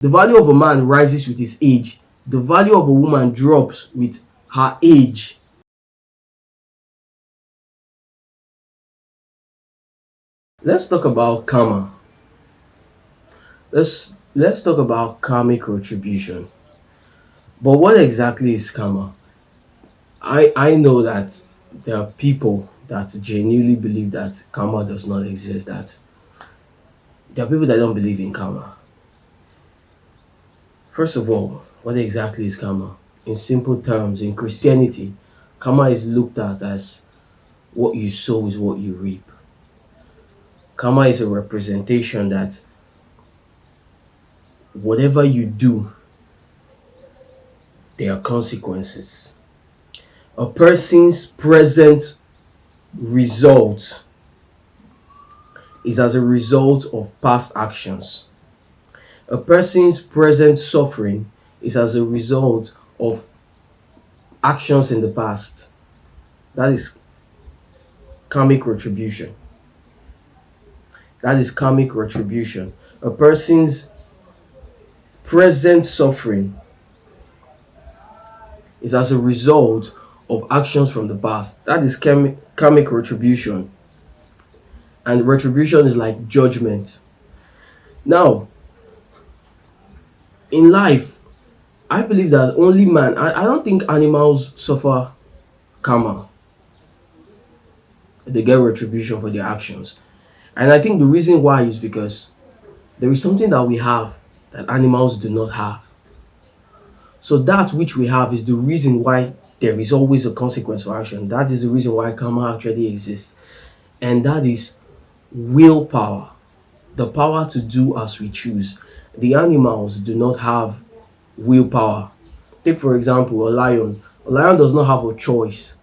The value of a man rises with his age. The value of a woman drops with her age. Let's talk about karma. Let's talk about karmic retribution. But what exactly is karma? I know that there are people that genuinely believe that karma does not exist, that there are people that don't believe in karma. First of all, what exactly is karma? In simple terms, in Christianity, karma is looked at as what you sow is what you reap. Karma is a representation that whatever you do, there are consequences. A person's present result is as a result of past actions. A person's present suffering is as a result of actions in the past. That is karmic retribution. That is karmic retribution. A person's present suffering is as a result of actions from the past. That is karmic retribution. And retribution is like judgment. Now, in life, I believe that only man, I don't think animals suffer karma. They get retribution for their actions. And I think the reason why is because there is something that we have that animals do not have. So that which we have is the reason why there is always a consequence for action. That is the reason why karma actually exists. And that is willpower. The power to do as we choose. The animals do not have willpower. Take for example a lion. A lion does not have a choice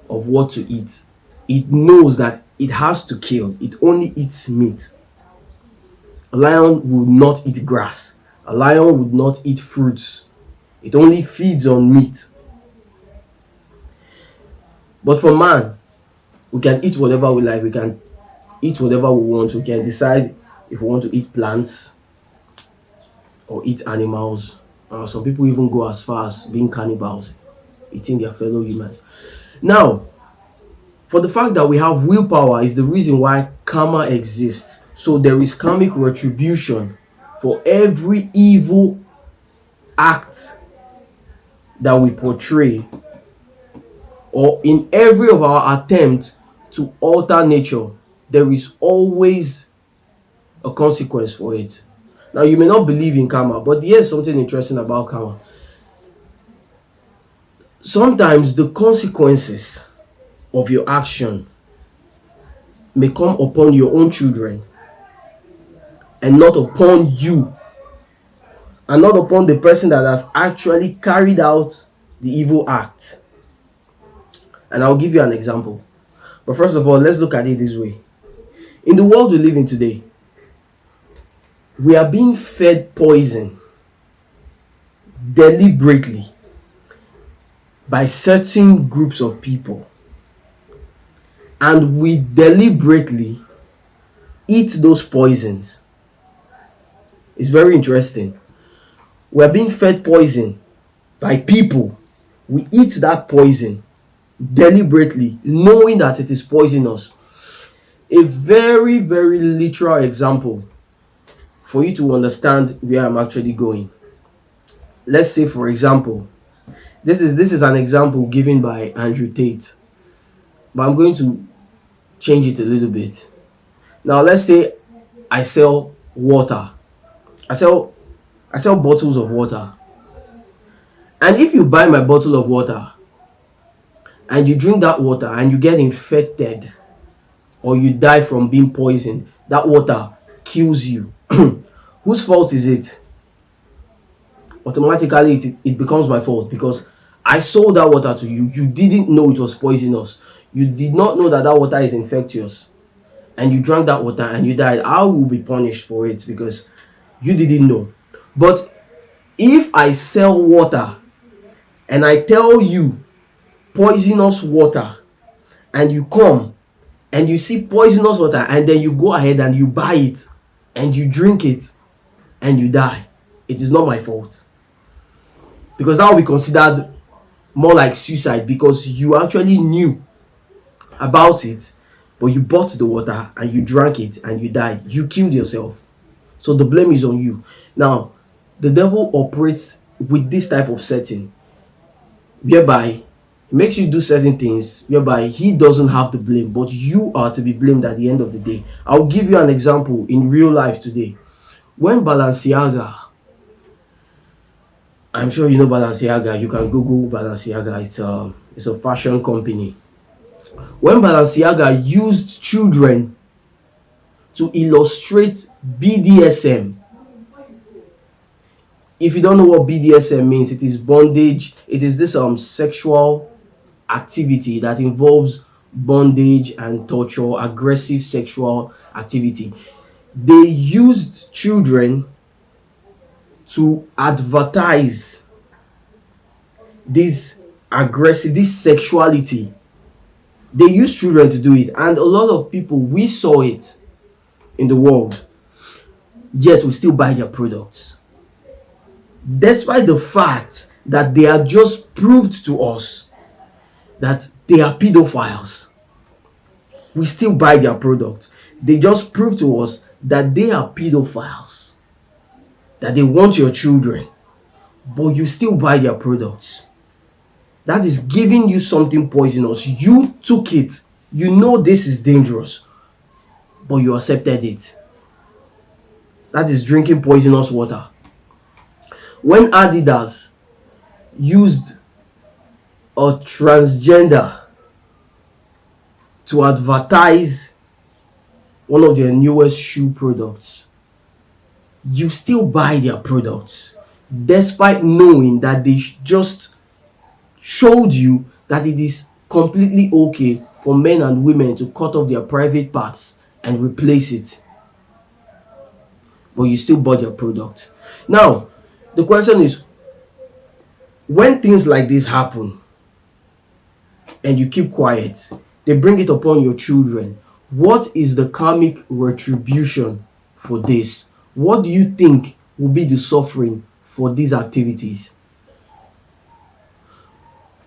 of what to eat. It knows that it has to kill. It only eats meat. A lion would not eat grass. A lion would not eat fruits. It only feeds on meat. But for man, we can eat whatever we like. We can eat whatever we want. We can decide if we want to eat plants or eat animals. Some people even go as far as being cannibals, eating their fellow humans. Now, for the fact that we have willpower is the reason why karma exists. So there is karmic retribution for every evil act that we portray, or in every of our attempt to alter nature. There is always a consequence for it. Now, you may not believe in karma, but here's something interesting about karma. Sometimes the consequences of your action may come upon your own children and not upon you, and not upon the person that has actually carried out the evil act. And I'll give you an example. But first of all, let's look at it this way. In the world we live in today, we are being fed poison deliberately by certain groups of people. And we deliberately eat those poisons. It's very interesting. We're being fed poison by people. We eat that poison deliberately, knowing that it is poisonous. A very, very literal example for you to understand where I'm actually going. Let's say, for example, this is an example given by Andrew Tate, but I'm going to change it a little bit. Now, let's say I sell water. I sell bottles of water. And if you buy my bottle of water and you drink that water and you get infected or you die from being poisoned, that water kills you. Whose fault is it? Automatically it becomes my fault, because I sold that water to you. You didn't know it was poisonous. You did not know that that water is infectious, and you drank that water and you died. I will be punished for it because you didn't know. But if I sell water and I tell you poisonous water, and you come and you see poisonous water and then you go ahead and you buy it and you drink it, and you die, it is not my fault. Because that will be considered more like suicide, because you actually knew about it, but you bought the water and you drank it and you died. You killed yourself. So the blame is on you. Now, the devil operates with this type of setting whereby he makes you do certain things whereby he doesn't have the blame, but you are to be blamed at the end of the day. I'll give you an example in real life today. When Balenciaga, I'm sure you know Balenciaga, you can Google Balenciaga, it's a fashion company. When Balenciaga used children to illustrate BDSM, if you don't know what BDSM means, it is bondage. It is this sexual activity that involves bondage and torture, aggressive sexual activity. They used children to advertise this this sexuality. They used children to do it, and a lot of people, we saw it in the world, yet we still buy their products. Despite the fact that they are just proved to us that they are pedophiles, we still buy their products. They just prove to us that they are pedophiles, that they want your children, but you still buy their products. That is giving you something poisonous. You took it. You know this is dangerous, but you accepted it. That is drinking poisonous water. When Adidas used a transgender to advertise one of their newest shoe products, you still buy their products despite knowing that they just showed you that it is completely okay for men and women to cut off their private parts and replace it, but you still bought their product. Now, the question is, when things like this happen and you keep quiet, they bring it upon your children. What is the karmic retribution for this? What do you think will be the suffering for these activities?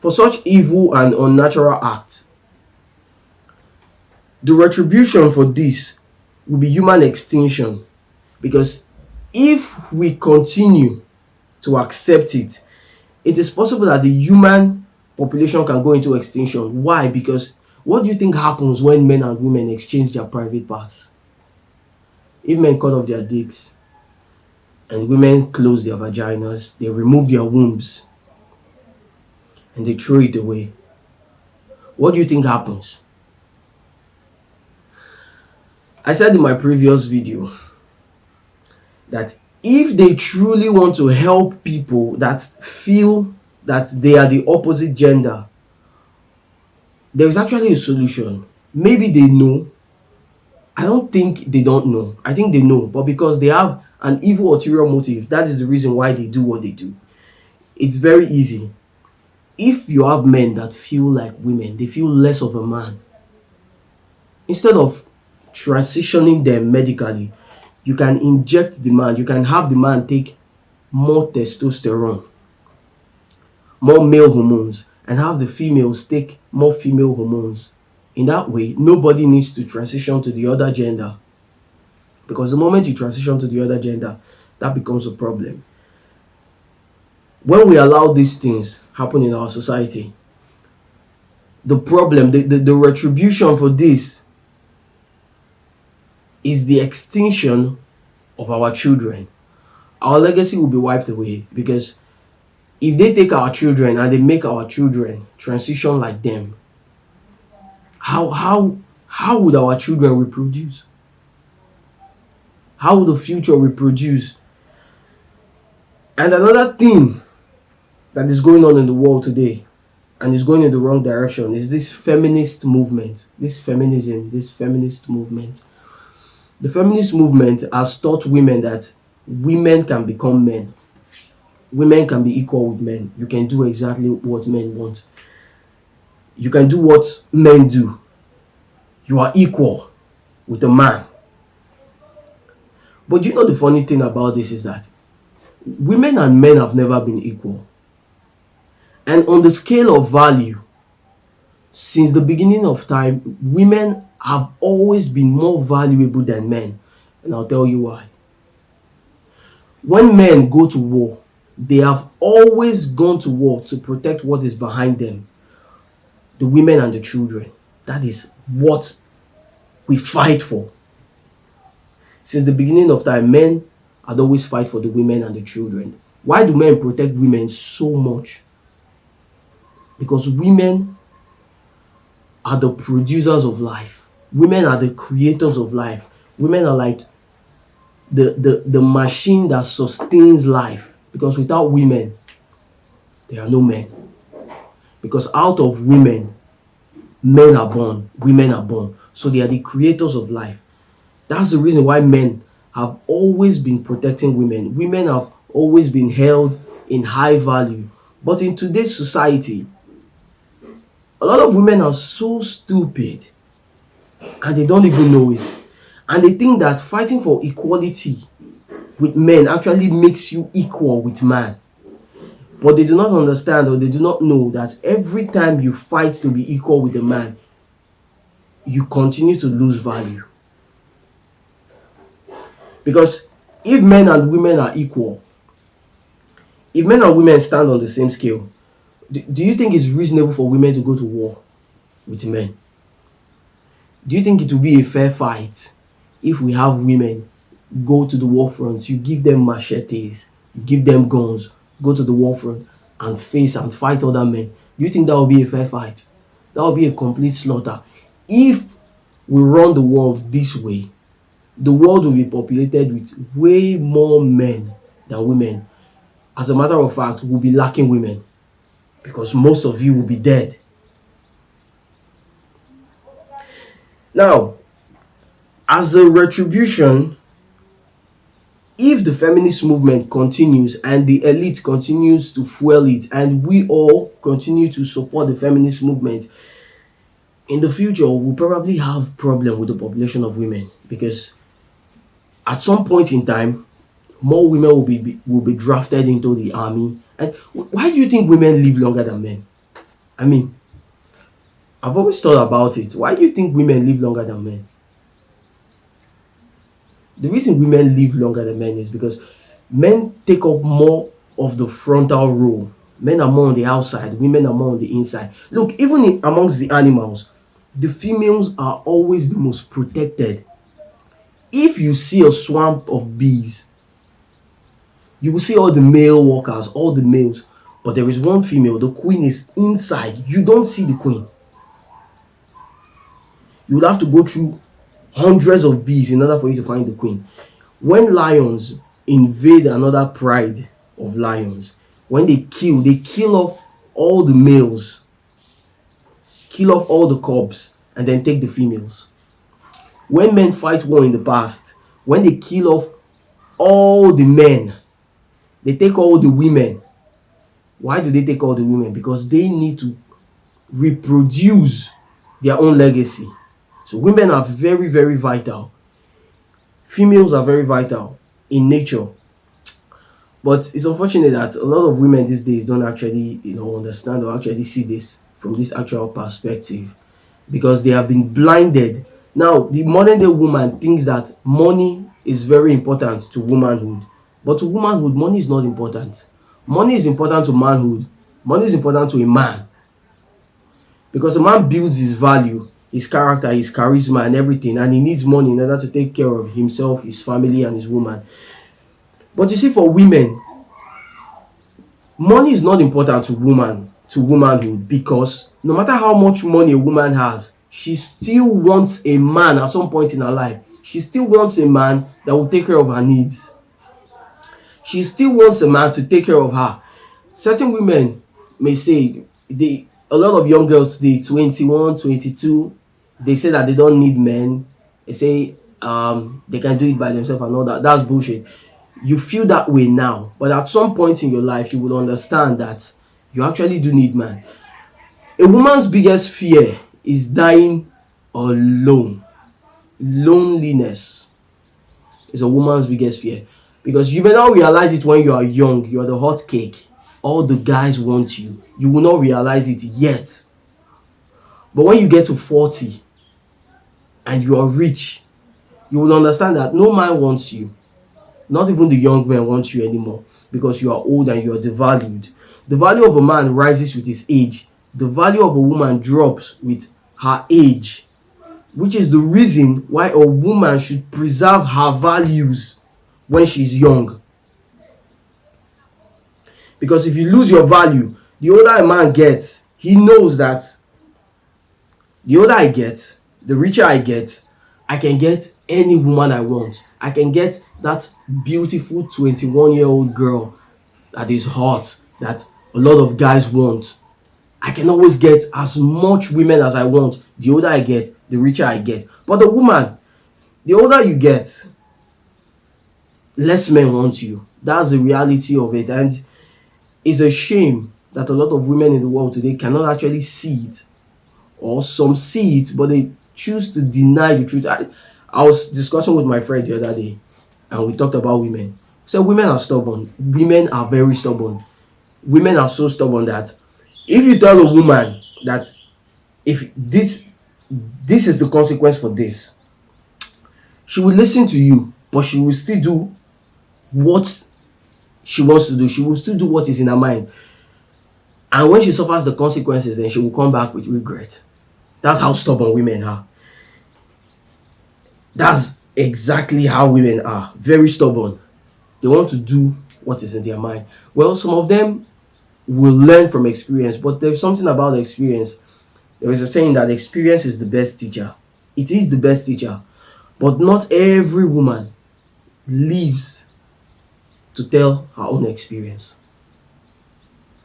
For such evil and unnatural acts, the retribution for this will be human extinction. Because if we continue to accept it, it is possible that the human population can go into extinction. Why? Because what do you think happens when men and women exchange their private parts? If men cut off their dicks and women close their vaginas, they remove their wombs and they throw it away, what do you think happens? I said in my previous video that if they truly want to help people that feel that they are the opposite gender, there is actually a solution. Maybe they know. I don't think they don't know. I think they know, but because they have an evil ulterior motive, that is the reason why they do what they do. It's very easy. If you have men that feel like women, they feel less of a man, instead of transitioning them medically, you can inject the man. You can have the man take more testosterone, more male hormones, and have the females take more female hormones. In that way, nobody needs to transition to the other gender, because the moment you transition to the other gender, that becomes a problem. When we allow these things happen in our society, the problem, the retribution for this is the extinction of our children. Our legacy will be wiped away, because if they take our children and they make our children transition like them, how would our children reproduce? How will the future reproduce? And another thing that is going on in the world today, and is going in the wrong direction, is this feminist movement, this feminist movement. The feminist movement has taught women that women can become men. Women can be equal with men. You can do exactly what men want. You can do what men do. You are equal with a man. But you know the funny thing about this is that women and men have never been equal. And on the scale of value, since the beginning of time, women have always been more valuable than men. And I'll tell you why. When men go to war, they have always gone to war to protect what is behind them, the women and the children. That is what we fight for. Since the beginning of time, men had always fight for the women and the children. Why do men protect women so much? Because women are the producers of life. Women are the creators of life. Women are like the machine that sustains life. Because without women, there are no men. Because out of women, men are born, women are born. So they are the creators of life. That's the reason why men have always been protecting women. Women have always been held in high value. But in today's society, a lot of women are so stupid and they don't even know it. And they think that fighting for equality with men actually makes you equal with man. But they do not understand, or they do not know that every time you fight to be equal with a man, you continue to lose value. Because if men and women are equal, if men and women stand on the same scale, do you think it's reasonable for women to go to war with men? Do you think it will be a fair fight if we have women go to the war front? You give them machetes, you give them guns, go to the war front and face and fight other men. Do you think that will be a fair fight? That will be a complete slaughter. If we run the world this way, the world will be populated with way more men than women. As a matter of fact, we'll be lacking women because most of you will be dead. Now, as a retribution, if the feminist movement continues and the elite continues to fuel it, and we all continue to support the feminist movement, in the future we'll probably have problem with the population of women, because at some point in time, more women will be drafted into the army. And why do you think women live longer than men? I mean, I've always thought about it. Why do you think women live longer than men? The reason women live longer than men is because men take up more of the frontal role. Men are more on the outside, women are more on the inside. Look, even amongst the animals, the females are always the most protected. If you see a swamp of bees, you will see all the male workers, all the males, but there is one female. The queen is inside. You don't see the queen. You will have to go through hundreds of bees in order for you to find the queen. When lions invade another pride of lions, when they kill off all the males, kill off all the cubs, and then take the females. When men fight war in the past, when they kill off all the men, they take all the women. Why do they take all the women? Because they need to reproduce their own legacy. So women are very, very vital. Females are very vital in nature. But it's unfortunate that a lot of women these days don't actually, understand or actually see this from this actual perspective, because they have been blinded. Now, the modern day woman thinks that money is very important to womanhood. But to womanhood, money is not important. Money is important to manhood. Money is important to a man. Because a man builds his value, his character, his charisma, and everything, and he needs money in order to take care of himself, his family, and his woman. But you see, for women, money is not important to womanhood, because no matter how much money a woman has, she still wants a man at some point in her life. She still wants a man that will take care of her needs. She still wants a man to take care of her. Certain women may say, a lot of young girls today, 21, 22, they say that they don't need men. They say they can do it by themselves and all that. That's bullshit. You feel that way now, but at some point in your life, you will understand that you actually do need man. A woman's biggest fear is dying alone. Loneliness. is a woman's biggest fear. Because you may not realize it when you are young, you're the hot cake. All the guys want you. You will not realize it yet. But when you get to 40 and you are rich, you will understand that no man wants you. Not even the young men want you anymore because you are old and you are devalued. The value of a man rises with his age. The value of a woman drops with her age, which is the reason why a woman should preserve her values when she's young. Because if you lose your value, the older a man gets, he knows that the older I get, the richer I get, I can get any woman I want. I can get that beautiful 21-year-old girl that is hot, that a lot of guys want. I can always get as much women as I want. The older I get, the richer I get. But the woman, the older you get, less men want you. That's the reality of it. And it's a shame that a lot of women in the world today cannot actually see it, or some see it, but they choose to deny the truth. I was discussing with my friend the other day, and we talked about women. So women are stubborn. Women are very stubborn. Women are so stubborn that if you tell a woman that if this is the consequence for this, she will listen to you, but she will still do what she wants to do. She will still do what is in her mind. And when she suffers the consequences, then she will come back with regret. That's how stubborn women are. That's exactly how women are. Very stubborn. They want to do what is in their mind. Well, some of them will learn from experience, but there's something about experience. There is a saying that experience is the best teacher. It is the best teacher. But not every woman lives to tell her own experience.